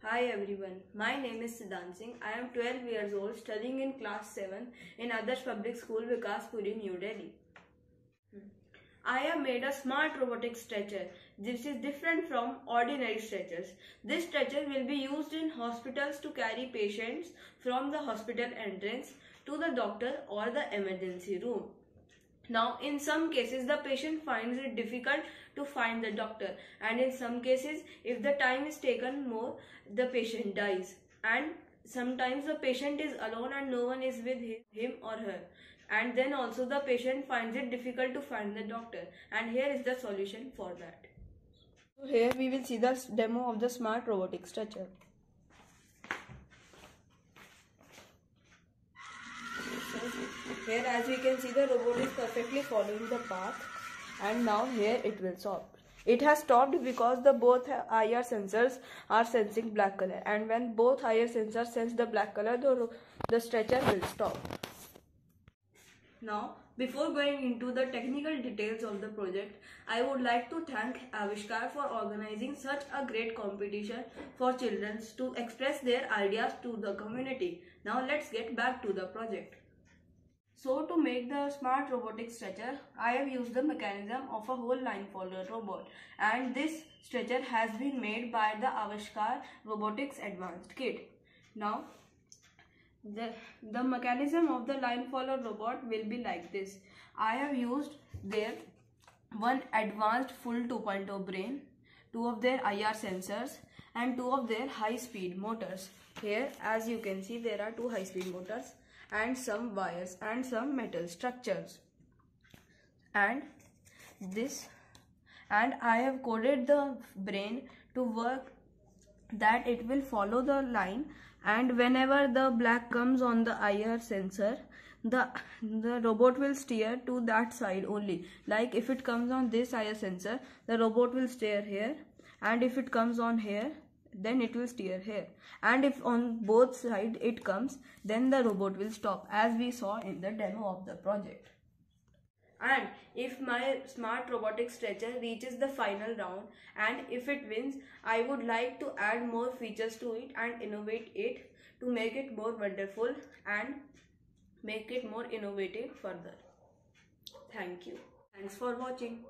Hi everyone, my name is Siddhant Singh. I am 12 years old, studying in class 7 in Adarsh Public School, Vikaspuri, New Delhi. I have made a smart robotic stretcher. This is different from ordinary stretchers. This stretcher will be used in hospitals to carry patients from the hospital entrance to the doctor or the emergency room. Now, in some cases, the patient finds it difficult to find the doctor, and in some cases, if the time is taken more, the patient dies. And sometimes the patient is alone and no one is with him or her. And then also the patient finds it difficult to find the doctor. And here is the solution for that. So here we will see the demo of the smart robotic stretcher. Here, as we can see, the robot is perfectly following the path, and now here it will stop. It has stopped because both IR sensors are sensing black color, and when both IR sensors sense the black color, the stretcher will stop. Now, before going into the technical details of the project, I would like to thank Avishkar for organizing such a great competition for children to express their ideas to the community. Now let's get back to the project. So to make the smart robotic stretcher, I have used the mechanism of a whole line follower robot, and this stretcher has been made by the Avishkar Robotics Advanced Kit. Now, the mechanism of the line follower robot will be like this. I have used their one advanced full 2.0 brain, two of their IR sensors, and two of their high-speed motors. Here, as you can see, there are two high-speed motors and some wires and some metal structures, and I have coded the brain to work that it will follow the line, and whenever the black comes on the IR sensor, the robot will steer to that side only. Like if it comes on this IR sensor, the robot will steer here, and if it comes on here, then it will steer here, and if on both sides it comes, then the robot will stop, as we saw in the demo of the project. And if my smart robotic stretcher reaches the final round and if it wins, I would like to add more features to it and innovate it to make it more wonderful and make it more innovative further. Thank you. Thanks for watching.